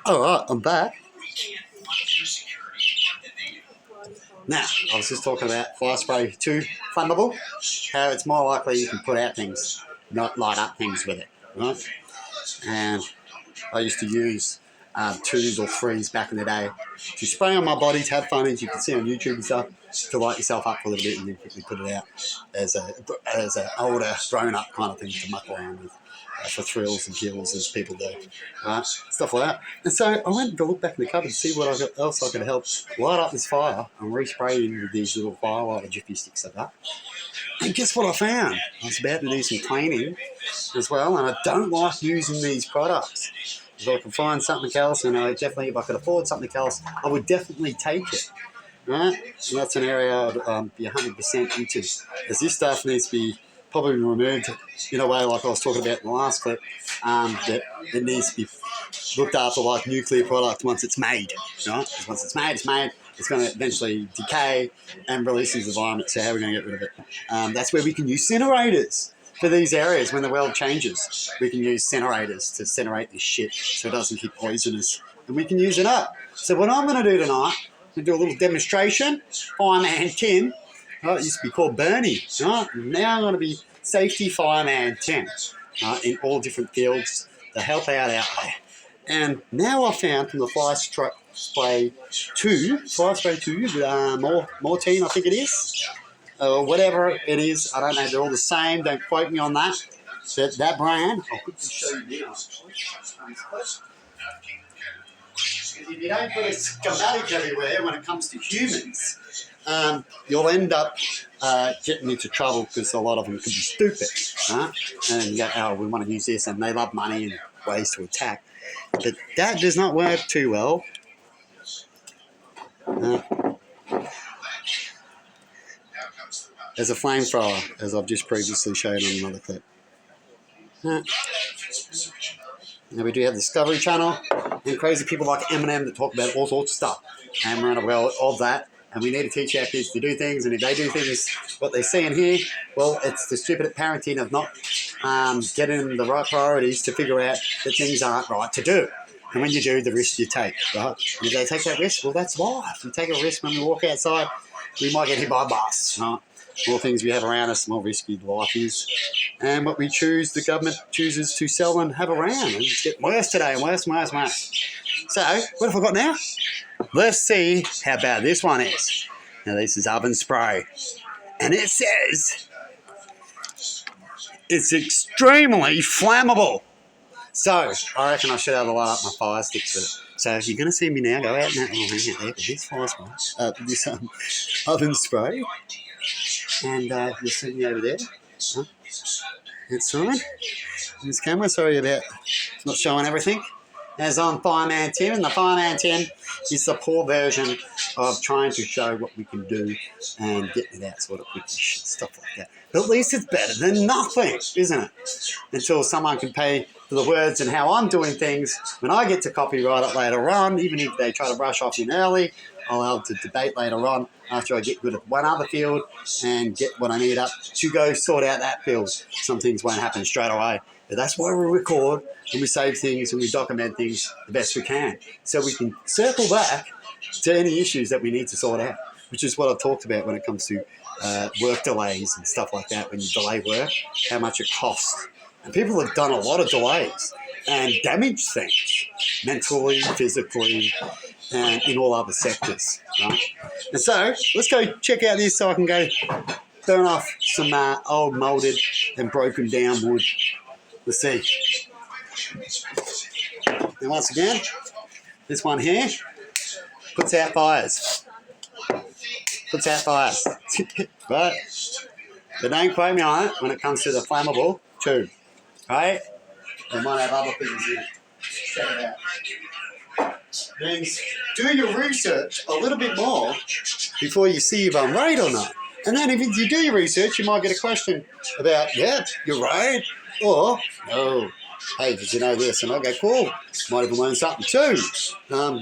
All right, I'm back. Now, I was just talking about fire spray 2 flammable, how it's more likely you can put out things, not light up things with it, right? And I used to use 2s or 3s back in the day to spray on my body to have fun, as you can see on YouTube and stuff, to light yourself up for a little bit and then quickly put it out as an older, grown-up kind of thing to muck around with. For thrills and kills, as people do, right? Stuff like that. And so I went to look back in the cupboard to see what else I could help light up this fire and respray it with these little firelighter jiffy sticks like that. And guess what I found? I was about to do some cleaning as well, and I don't like using these products. If I could find something else, and if I could afford something else, I would definitely take it. Right? And that's an area I'd be 100% into. Because this stuff needs to be probably removed in a way like I was talking about in the last clip, that it needs to be looked after like nuclear product once it's made. Right? Because once it's made, it's going to eventually decay and release into the environment. So how are we going to get rid of it? That's where we can use incinerators for these areas when the world changes. We can use incinerators to incinerate this shit so it doesn't get poisonous. And we can use it up. So what I'm going to do tonight, I'm going to do a little demonstration. Fireman Tim, right, it used to be called Bernie. Right? Now I'm going to be Safety Fireman Tim, in all different fields to help out there. And now I found from the Fire Spray 2 with Mortine, I think it is, whatever it is, I don't know, they're all the same, don't quote me on that. But that brand, I'll quickly show you now. If you don't put a schematic everywhere when it comes to humans, you'll end up getting into trouble because a lot of them could be stupid. And you go, oh, we want to use this, and they love money and ways to attack. But that does not work too well. As a flamethrower, as I've just previously shown on another clip. Now we do have the Discovery Channel and crazy people like Eminem that talk about all sorts of stuff. And we're unaware of that. And we need to teach our kids to do things. And if they do things, what they see and hear, well, it's the stupid parenting of not getting the right priorities to figure out that things aren't right to do. And when you do, the risk you take, right? And if they take that risk, well, that's life. We take a risk when we walk outside, we might get hit by a bus, right? More things we have around us, the more risky life is. And what we choose, the government chooses to sell and have around. And it's getting worse today, worse. So, what have I got now? Let's see how bad this one is. Now, this is oven spray. And it says it's extremely flammable. So, I reckon I should have a light up my fire sticks with it. So, you're going to see me now go out and hang out there with this fire spray, this oven spray. And you'll see me over there. That's fine. This camera, sorry about not showing everything. As I'm Fireman Tim, and the Fireman Tim is the poor version of trying to show what we can do and getting it out sort of quick stuff like that. But at least it's better than nothing, isn't it? Until someone can pay for the words and how I'm doing things when I get to copyright it later on, even if they try to brush off in early, I'll have to debate later on after I get good at one other field and get what I need up to go sort out that field. Some things won't happen straight away. But that's why we record and we save things and we document things the best we can. So we can circle back to any issues that we need to sort out, which is what I've talked about when it comes to work delays and stuff like that. When you delay work, how much it costs. And people have done a lot of delays and damaged things mentally, physically, and in all other sectors. Right? And so let's go check out this so I can go burn off some old moulded and broken down wood. Let's see. And once again, this one here puts out fires. Right? But don't quote me on it when it comes to the flammable tube. Right? They might have other things in it. Check it out. Means do your research a little bit more before you see if I'm right or not. And then if you do your research, you might get a question about, yeah, you're right, or, no, hey, did you know this? And I go, cool, might have learned something too.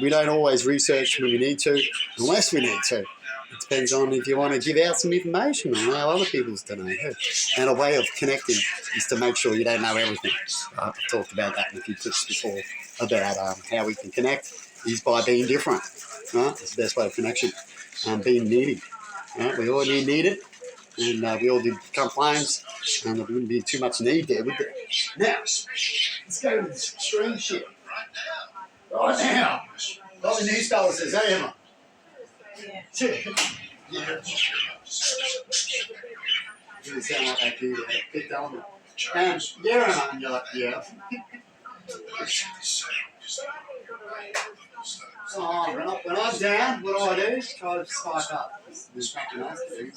We don't always research when we need to, unless we need to. depends on if you want to give out some information on how other people's don't know. And a way of connecting is to make sure you don't know everything. I've talked about that in a few clips before about how we can connect is by being different. Right? It's the best way of connection. Being needy. Right? We all need it, and we all do become flames, and there wouldn't be too much need there, would there? Now, let's go to this extreme shit. Right now. What the news fella says, hey Emma. Yeah. You sound like that dude that picked on me. Yeah, Emma, and you're like, yeah. Oh, when I'm down, what do? Try to spike up. There's nothing else to do.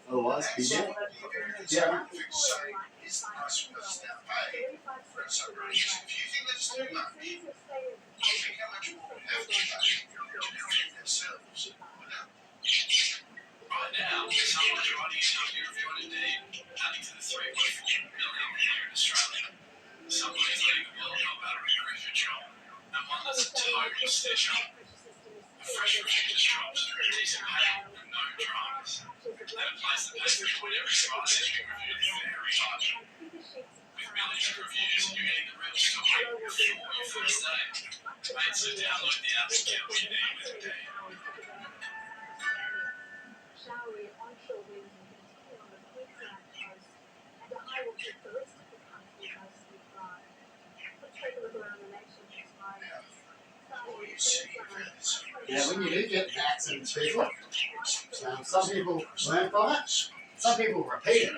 Otherwise, be dead. Yeah. Right now, someone writing a copy of your Indeed, adding to the 3.4 million here in Australia. Somebody's letting the world know about a recruitment job, and one that's a total stitch up. A fresh reflectors jobs, decent pay, and no dramas. And a place that pays people every price is being reviewed very highly. With millions of reviews, you're getting the real story before your first day. Mate, so download the app and get what you need with Indeed. Yeah, when you do get vaccines, people, some people learn from it, some people repeat it.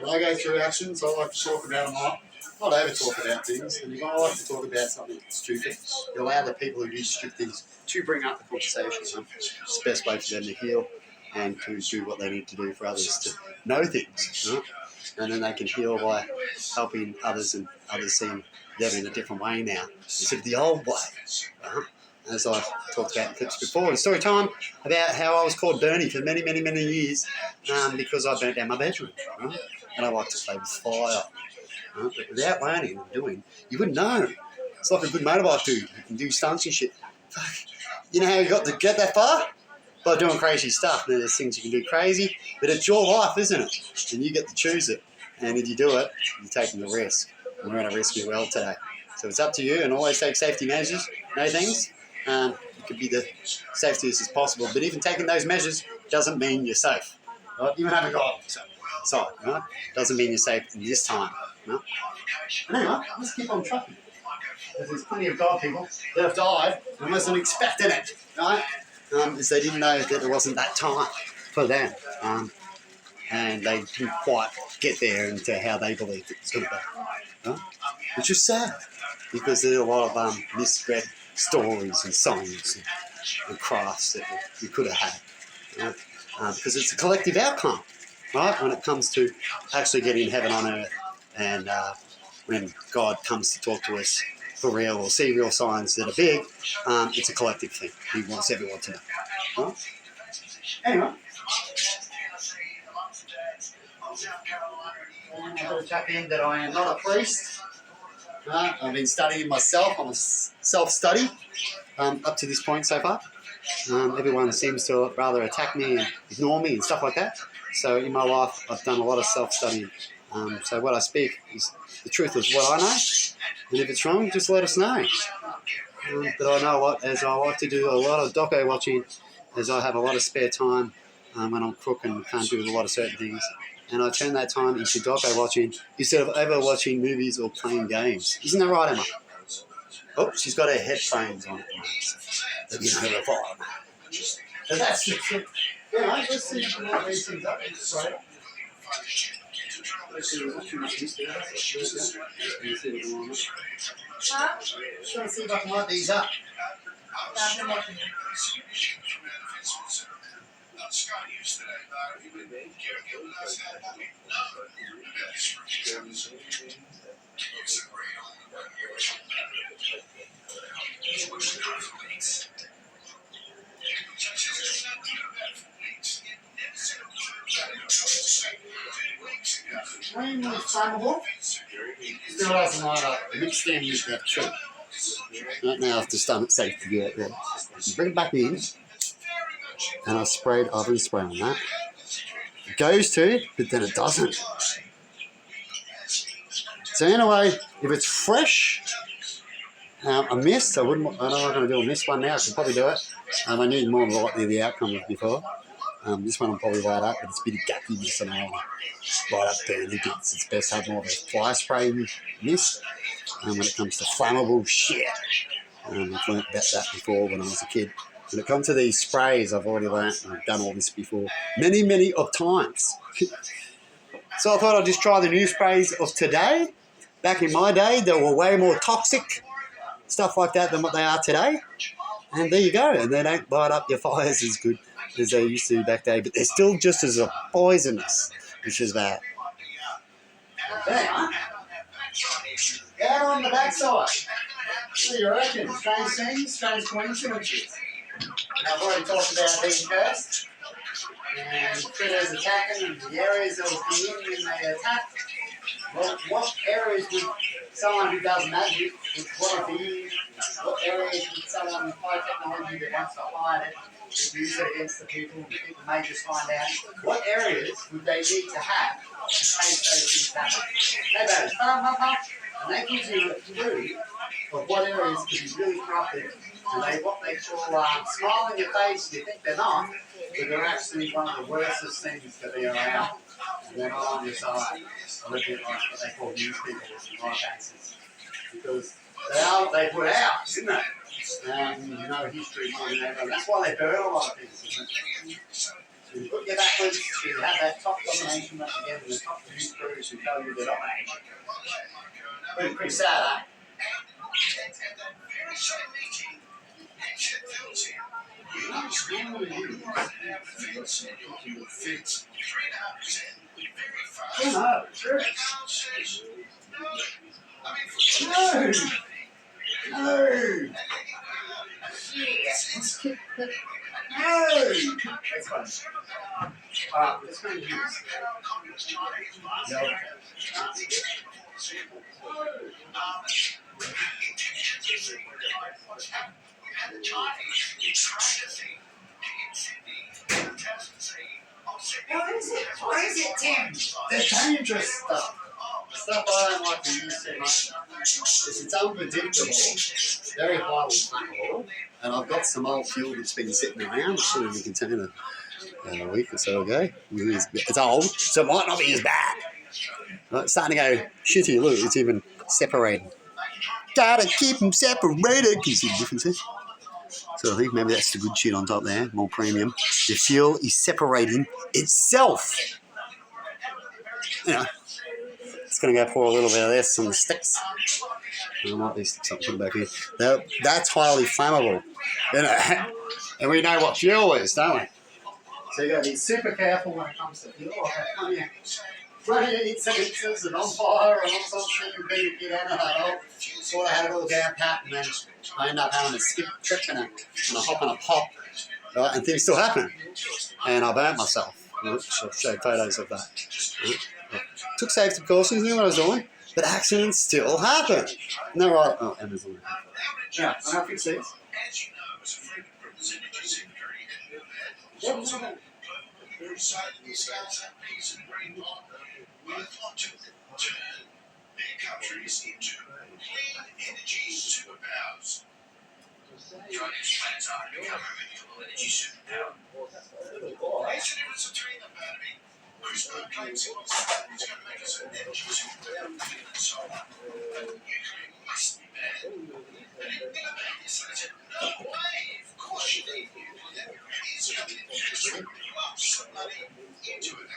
When I go through actions, I like to talk about them all. Not over talk about things, and if I like to talk about something stupid, you allow the people who do stupid things to bring up the conversation. It's the best way for them to heal and to do what they need to do for others to know things. Right? And then they can heal by helping others, and others seeing them in a different way now instead of the old way. Right? As I talked about in clips before, in story time about how I was called Bernie for many, many, many years because I burnt down my bedroom. Right? And I like to play with fire. Right? But without learning and doing, you wouldn't know. It's like a good motorbike dude who can do stunts and shit. Fuck. You know how you got to get that far? By doing crazy stuff. Now, there's things you can do crazy, but it's your life, isn't it? And you get to choose it. And if you do it, you're taking the risk. And we're in a risky world today. So it's up to you, and always take safety measures. No things. It could be the safest as possible, but even taking those measures doesn't mean you're safe. Right? Even having God side, right? Doesn't mean you're safe in this time. Right? And anyway, let's keep on trucking. Because there's plenty of God people that have died and wasn't expecting it, right? Because they didn't know that it wasn't that time for them. And they didn't quite get there into how they believed it was going to be. Right? Which is sad, because there's a lot of misread stories and songs and crafts that we could have had. Right? Because it's a collective outcome, right? When it comes to actually getting heaven on earth, and when God comes to talk to us for real or see real signs that are big, it's a collective thing. He wants everyone to know. Right? Anyway. I've got to chuck in that I am not a priest. I've been studying myself. I'm a self-study up to this point so far. Everyone seems to rather attack me and ignore me and stuff like that. So in my life, I've done a lot of self-studying. So what I speak is the truth of what I know. And if it's wrong, just let us know. But I know what, as I like to do a lot of doco watching, as I have a lot of spare time when I'm cooking and can't do a lot of certain things. And I turn that time into doco watching instead of ever watching movies or playing games. Isn't that right, Emma? Oh, she's got her headphones on at the moment. That gives her a vibe. But that's the trick. Yeah, let's see what these things up. Right. Let's see what's too much there. Huh? Just trying to see if I can light these up. Extremely flammable. Still hasn't light up. Mix them with that too. Right now, I've just done it safe to do it there. Bring it back in. and I sprayed oven spray on that. It goes to, but then it doesn't. So anyway, if it's fresh, a mist, I'm not going to do a mist one now. I could probably do it. I need more likely the outcome of before. This one I'll probably light up, but it's a bit of guckiness and I want to light up burning bits. It's best to have more of a fly spray mist when it comes to flammable shit. I've learned about that before when I was a kid. When it comes to these sprays, I've already learned, and I've done all this before many of times. So I thought I'd just try the new sprays of today. Back in my day, they were way more toxic, stuff like that, than what they are today. And there you go. And they don't light up your fires as good as they used to back then, but they're still just as poisonous, which is bad. There, out on the backside. What do you reckon? Strange things, strange coincidences. Now, I've already talked about being cursed and critters attacking and the areas that will be in when they attack. Well, what areas would someone who does magic would want to be in? What areas would someone with high technology that wants to hide it would use it against the people and people may just find out? What areas would they need to have to make those things happen? How about it? And that gives you a clue of what areas can be really corrupted. And what they call smile in your face, you think they're not, but they're actually one of the worstest things to be around. And they're not on your side. A little bit like what they call news people in my cases. Because they put out, didn't they? You know history more than ever. That's why they burn a lot of things, isn't it? So you put your backwards, you have that top domination once again, and the top news crews who tell you they're not magic. Pretty sad, eh? No, sure. No. No. That's fine. Let's go to use. No. What is it, Tim? The dangerous stuff. Stuff I don't like to use too much. It's unpredictable, very highly flammable, and I've got some old fuel that's been sitting around. I put it in the container a week or so ago. It's old, so it might not be as bad. It's starting to go shitty. Look, it's even separating. Gotta keep them separated. Can you see the differences? So I think maybe that's the good shit on top there, more premium. The fuel is separating itself. Yeah. It's going to go pour a little bit of this on the sticks. I might be something back here. That's highly flammable. You know? And we know what fuel is, don't we? So you've got to be super careful when it comes to fuel. Plenty of incidences and on fire and all sorts of things you get out of that old. Sort of had a little down pat and then I end up having a skip trip and a hop and a pop. Right? And things still happen. And I burnt myself. I'll show photos of that. Right? Took safety precautions, knew what I was doing, but accidents still happen. No, right. Oh, Amazon. Yeah, I'm going to fix these. Countries into clean energy superpowers. Chinese plants are becoming a renewable energy superpower. What's the difference between them, Barnaby? CRISPR claims it was going to make us an energy superpower and so on. Nuclear must be banned. But in Big Bang, they said, no way, of course you need nuclear. It is going to just plump some money into it.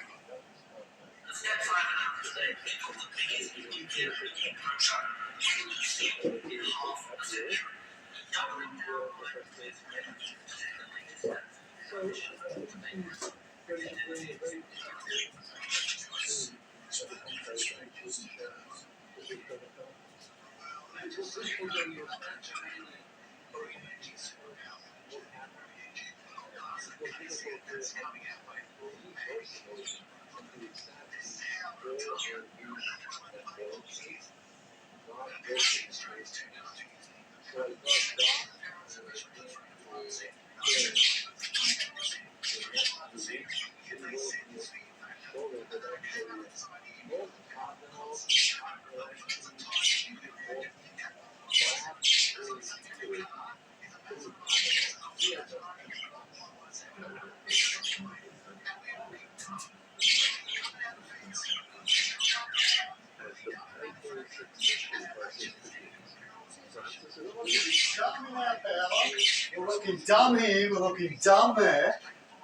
We're looking dumb here, we're looking dumb there.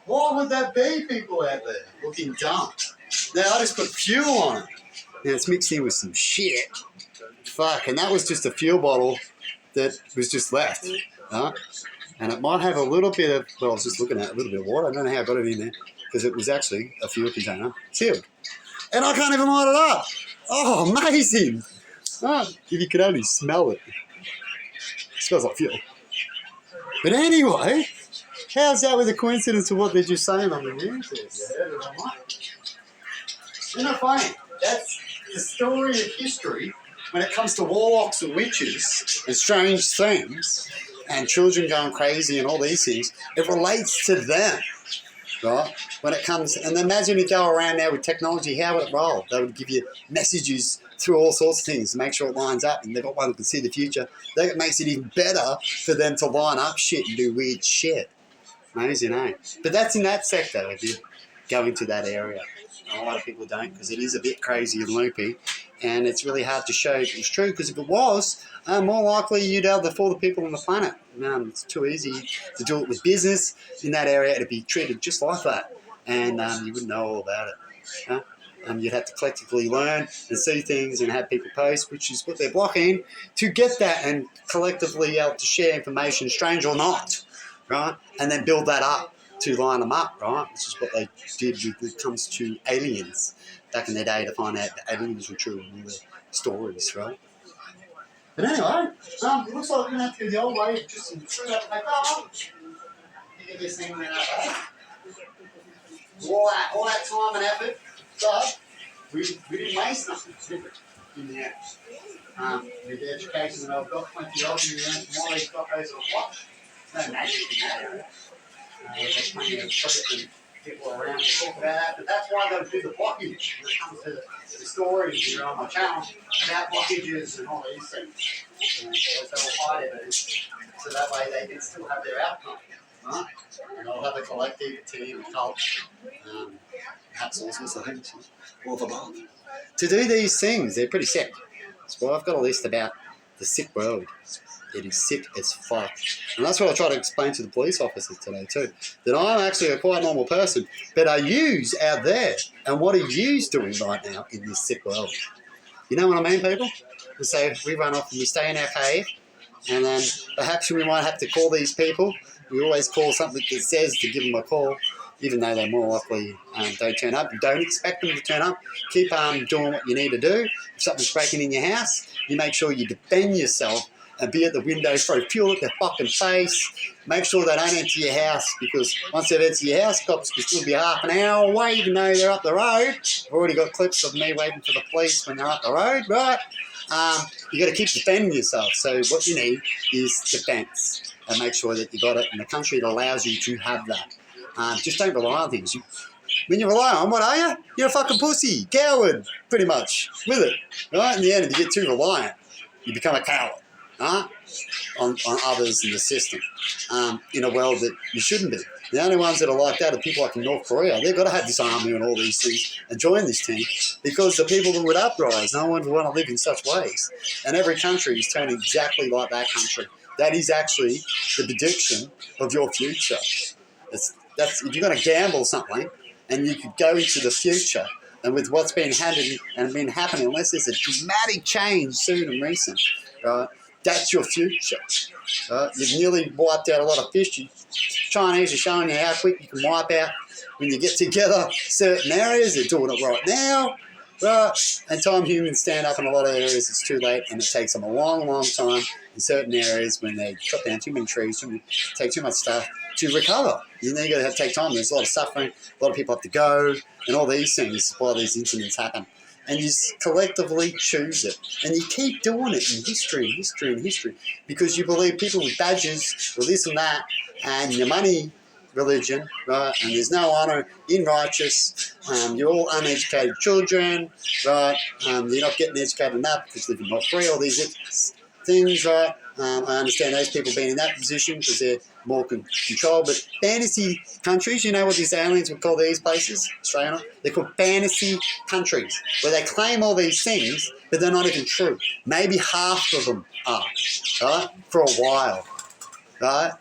Why would that be, people out there? Looking dumb. Now, I just put fuel on it. Now, it's mixed in with some shit. Fuck, and that was just a fuel bottle that was just left. Right? And it might have a little bit of, well, I was just looking at a little bit of water. I don't know how I got it in there because it was actually a fuel container sealed. And I can't even light it up. Oh, amazing. Oh, if you could only smell it. It smells like fuel. But anyway, how's that with a coincidence of what they're just saying on the news? Isn't it funny? That's the story of history when it comes to warlocks and witches and strange things and children going crazy and all these things. It relates to them, right? When it comes, and imagine you go around now with technology, how would it roll? They would give you messages through all sorts of things to make sure it lines up, and they've got one that can see the future. That makes it even better for them to line up shit and do weird shit. Amazing, eh? But that's in that sector if you go into that area. And a lot of people don't because it is a bit crazy and loopy, and it's really hard to show if it's true, because if it was, more likely you'd have for the people on the planet. It's too easy to do it with business in that area. It'd be treated just like that, and you wouldn't know all about it. Huh? You'd have to collectively learn and see things and have people post, which is what they're blocking, to get that and collectively able to share information, strange or not, right? And then build that up to line them up, right? Which is what they did when it comes to aliens back in their day, to find out the aliens were true and all their stories, right? But anyway, it looks like we're going to have to go the old way of just screw that paper on. You get this thing around that way. All that time and effort, but we didn't waste nothing, did we? In the end. With the education that I've got, plenty of you learn from all these doctors on watch. No magic in that area. There's plenty of people around to talk about that, but that's why I've got to do the blockage when it comes to the stories here on my channel about blockages and all these things. So they'll hide evidence, so that way they can still have their outcome, right? And I'll have a collective, a team, a cult, perhaps all sorts of things, all of above. To do these things, they're pretty sick. That's why I've got a list about the sick world. It is sick as fuck. And that's what I try to explain to the police officers today too. That I'm actually a quite normal person, but are yous out there, and what are yous doing right now in this sick world? You know what I mean, people? And so we run off and we stay in our cave, and then perhaps we might have to call these people. We always call something that says to give them a call, even though they more likely don't turn up. Don't expect them to turn up. Keep doing what you need to do. If something's breaking in your house, you make sure you defend yourself and be at the window, throw fuel at their fucking face. Make sure they don't enter your house, because once they've entered your house, cops can still be half an hour away, even though they're up the road. I've already got clips of me waiting for the police when they're up the road, right? You got to keep defending yourself. So what you need is defence, and make sure that you got it in a country that allows you to have that. Just don't rely on things. When you rely on, what are you? You're a fucking pussy, coward, pretty much, with it. Right? In the end, if you get too reliant, you become a coward. On others in the system, in a world that you shouldn't be. The only ones that are like that are people like in North Korea. They've got to have this army and all these things and join this team, because the people that would uprise, no one would want to live in such ways. And every country is turning exactly like that country. That is actually the prediction of your future. That's if you're going to gamble something and you could go into the future, and with what's been handed and been happening, unless there's a dramatic change soon and recent, right? That's your future. You've nearly wiped out a lot of fish. Chinese are showing you how quick you can wipe out when you get together certain areas. They're doing it right now. Right? And time humans stand up in a lot of areas, it's too late, and it takes them a long, long time in certain areas when they cut down too many trees, take too much stuff to recover. You know, you've got to take time. There's a lot of suffering. A lot of people have to go, and all these things while these incidents happen. And you collectively choose it. And you keep doing it in history and history and history, because you believe people with badges or this and that, and your money religion, right? And there's no honour in righteous. You're all uneducated children, right? You're not getting educated enough because you live in North Korea, all these things, right? I understand those people being in that position because they're more controlled. But fantasy countries, you know what these aliens would call these places? Australia? They're called fantasy countries, where they claim all these things, but they're not even true. Maybe half of them are, right? For a while, right?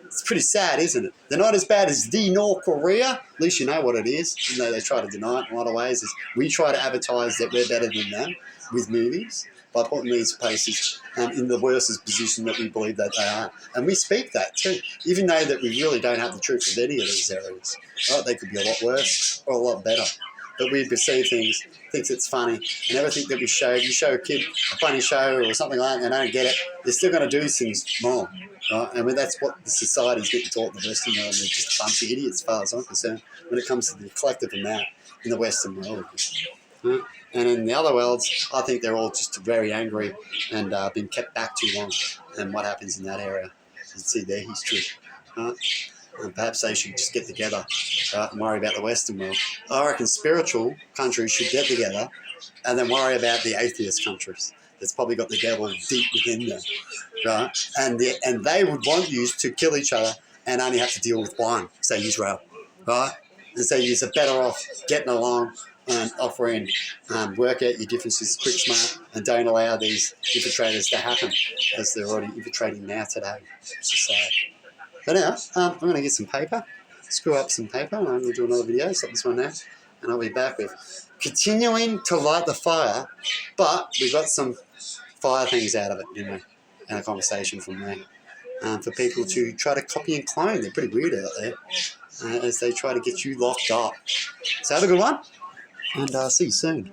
It's pretty sad, isn't it? They're not as bad as the North Korea. At least you know what it is, even though they try to deny it in a lot of ways. Is we try to advertise that we're better than them with movies by putting these places in the worst position that we believe that they are. And we speak that too, even though that we really don't have the truth of any of these areas. Right? They could be a lot worse or a lot better. But we perceive things, thinks it's funny, and everything that we show, you show a kid a funny show or something like that, and they don't get it, they're still going to do things wrong. Right? I mean, that's what the society's getting taught in the Western world. They're just a bunch of idiots, as far as I'm concerned, when it comes to the collective amount in the Western world. Right? And in the other worlds, I think they're all just very angry and been kept back too long. And what happens in that area, you see their history. Right? And perhaps they should just get together, right, and worry about the Western world. I reckon spiritual countries should get together and then worry about the atheist countries. That's probably got the devil deep within them, right? And they would want you to kill each other and only have to deal with one, say Israel, right? And so you're better off getting along and offering, work out your differences quick, smart, and don't allow these infiltrators to happen, as they're already infiltrating now today, which is sad. But now, I'm going to get some paper, screw up some paper, and I'm going to do another video, stop this one now, and I'll be back with continuing to light the fire, but we got some fire things out of it, didn't we? And a conversation from there. For people to try to copy and clone. They're pretty weird out there, as they try to get you locked up. So have a good one, and see you soon.